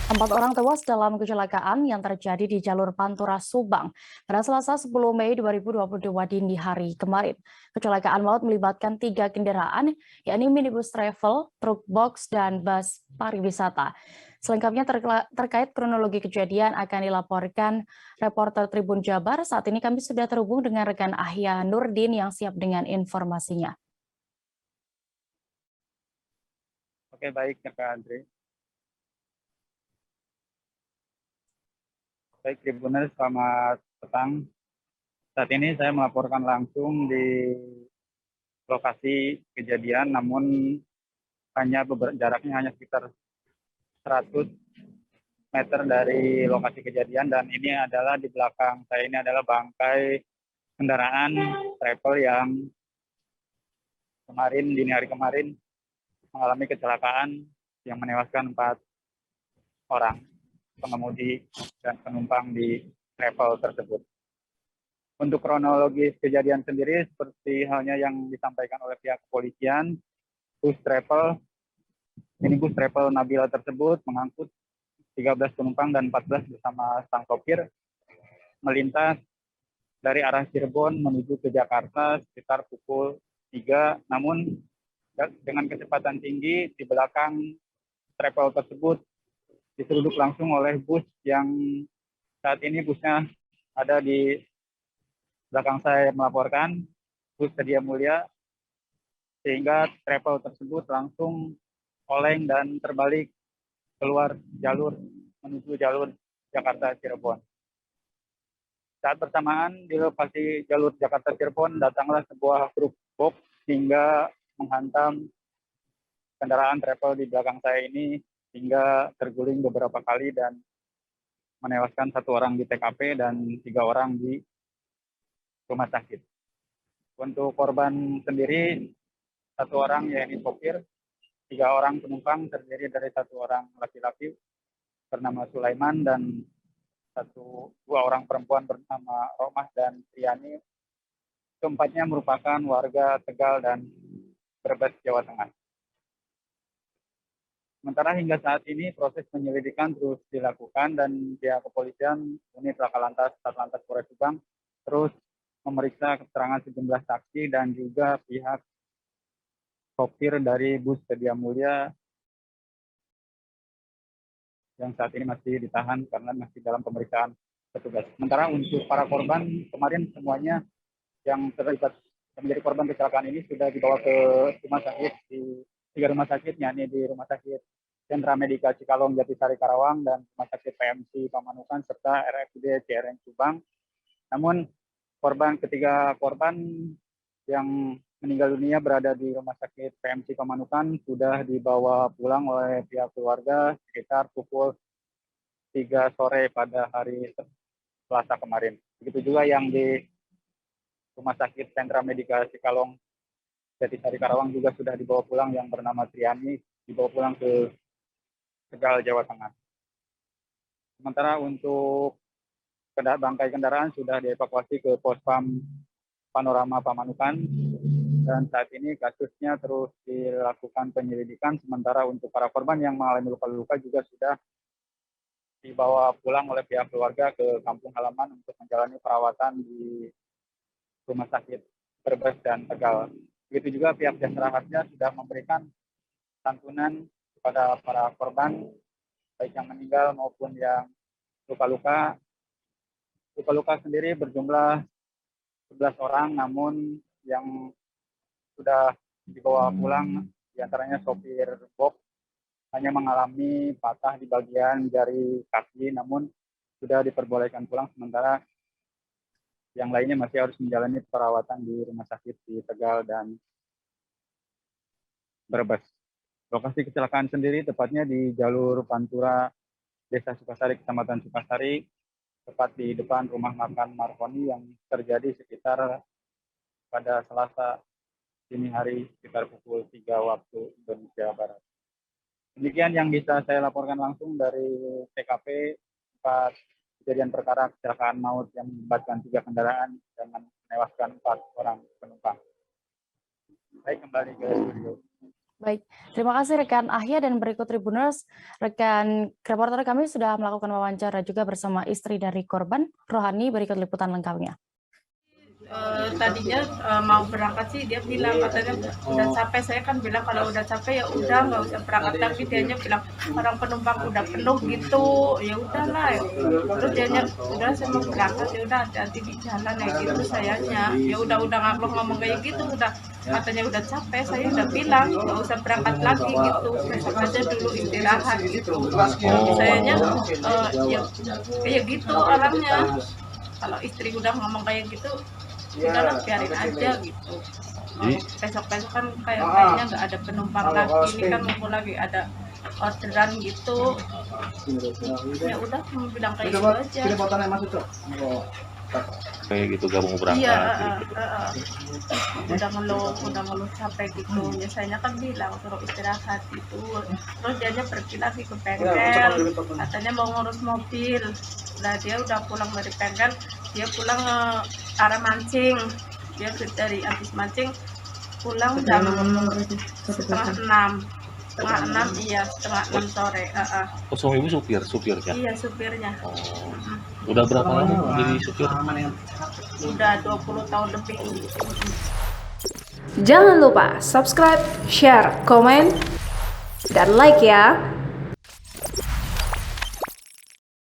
Empat orang tewas dalam kecelakaan yang terjadi di jalur Pantura Subang pada Selasa 10 Mei 2022 dini hari kemarin. Kecelakaan maut melibatkan 3 kendaraan, yakni minibus travel, truk box, dan bus pariwisata. Selengkapnya terkait kronologi kejadian akan dilaporkan reporter Tribun Jabar. Saat ini kami sudah terhubung dengan rekan Ahya Nurdin yang siap dengan informasinya. Oke, baik, Kak Andre. Baik, Tribuners, selamat petang. Saat ini saya melaporkan langsung di lokasi kejadian, namun jaraknya hanya sekitar 100 meter dari lokasi kejadian, dan ini adalah di belakang saya ini adalah bangkai kendaraan travel yang kemarin, dini hari kemarin, mengalami kecelakaan yang menewaskan 4 orang pengemudi dan penumpang di travel tersebut. Untuk kronologis kejadian sendiri, seperti halnya yang disampaikan oleh pihak kepolisian, minibus travel Nabila tersebut mengangkut 13 penumpang dan 14 bersama sang sopir melintas dari arah Cirebon menuju ke Jakarta sekitar pukul 3, namun dengan kecepatan tinggi di belakang travel tersebut diseruduk langsung oleh bus yang saat ini busnya ada di belakang saya melaporkan, bus Sedia Mulia, sehingga travel tersebut langsung oleng dan terbalik keluar jalur menuju jalur Jakarta Cirebon. Saat bersamaan di lokasi jalur Jakarta Cirebon datanglah sebuah truk box hingga menghantam kendaraan travel di belakang saya ini hingga terguling beberapa kali dan menewaskan 1 orang di TKP dan 3 orang di rumah sakit. Untuk korban sendiri 1 orang yaitu sopir, 3 orang penumpang terdiri dari 1 orang laki-laki bernama Sulaiman dan 2 orang perempuan bernama Romah dan Triani. Keempatnya merupakan warga Tegal dan Brebes, Jawa Tengah. Sementara hingga saat ini proses penyelidikan terus dilakukan dan pihak kepolisian unit Laka Lantas Satlantas Polres Subang terus memeriksa keterangan sejumlah saksi dan juga pihak sopir dari bus Sedia Mulia yang saat ini masih ditahan karena masih dalam pemeriksaan petugas. Sementara untuk para korban kemarin semuanya yang terlibat menjadi korban kecelakaan ini sudah dibawa ke rumah sakit di 3 rumah sakit, yakni di Rumah Sakit Sentra Medika Cikalong Jatisari Karawang dan Rumah Sakit PMC Pamanukan serta RSUD CRN Subang. Namun ketiga korban yang meninggal dunia berada di Rumah Sakit PMC Pamanukan sudah dibawa pulang oleh pihak keluarga sekitar pukul 3 sore pada hari Selasa kemarin. Begitu juga yang di Rumah Sakit Sentra Medika Cikalong Jatisari Karawang juga sudah dibawa pulang, yang bernama Triani dibawa pulang ke Tegal, Jawa Tengah. Sementara untuk bangkai kendaraan sudah dievakuasi ke Pospam Panorama Pamanukan dan saat ini kasusnya terus dilakukan penyelidikan. Sementara untuk para korban yang mengalami luka-luka juga sudah dibawa pulang oleh pihak keluarga ke kampung halaman untuk menjalani perawatan di Rumah Sakit Brebes dan Tegal. Begitu juga pihak jasa harja sudah memberikan santunan kepada para korban, baik yang meninggal maupun yang luka-luka. Luka-luka sendiri berjumlah 11 orang, namun yang sudah dibawa pulang diantaranya sopir box hanya mengalami patah di bagian jari kaki, namun sudah diperbolehkan pulang, sementara yang lainnya masih harus menjalani perawatan di rumah sakit di Tegal dan Brebes. Lokasi kecelakaan sendiri tepatnya di jalur Pantura, Desa Sukasari, Kecamatan Sukasari, tepat di depan rumah makan Marconi yang terjadi sekitar pada Selasa dini hari sekitar pukul 3 waktu Indonesia Barat. Demikian yang bisa saya laporkan langsung dari TKP tempat kejadian perkara kecelakaan maut yang melibatkan 3 kendaraan dengan menewaskan 4 orang penumpang. Baik, kembali ke studio. Baik, terima kasih rekan Ahya dan berikut Tribuners, rekan reporter kami sudah melakukan wawancara juga bersama istri dari korban, Rohani, berikut liputan lengkapnya. Tadinya mau berangkat sih dia bilang katanya udah capek, saya kan bilang kalau udah capek ya udah nggak usah berangkat lagi, dianya bilang orang penumpang udah penuh gitu, ya udahlah ya. Terus dianya udah saya mau berangkat, ya udah hati-hati di jalan ya gitu, sayanya ya udah ngaklok ngomong kayak gitu, udah katanya udah capek, saya udah bilang nggak usah berangkat lagi gitu, besok aja dulu istirahat gitu. Sayanya ya kayak gitu orangnya, kalau istri udah ngomong kayak gitu udahlah biarin aja gitu. Besok-besok kan kayaknya nggak ada penumpang lagi, ini kan mumpul lagi ada orderan gitu, ya udah cuma bilang kayak gitu aja. Kayak gitu gabung berangkat. Iya, gitu. udah ngeluh capek gitu. Biasanya kan bilang suruh istirahat gitu. Terus dianya pergi lagi ke bengkel, katanya mau ngurus mobil. Nah dia udah pulang dari bengkel, dia pulang arah Mancing. Dia dari habis Mancing pulang jam setengah 6. Iya, setengah 6 sore. Oh, suami ibu supirnya? Iya, supirnya. Oh. Udah berapa lama jadi supir? Udah 20 tahun lebih. Jangan lupa subscribe, share, komen, dan like ya.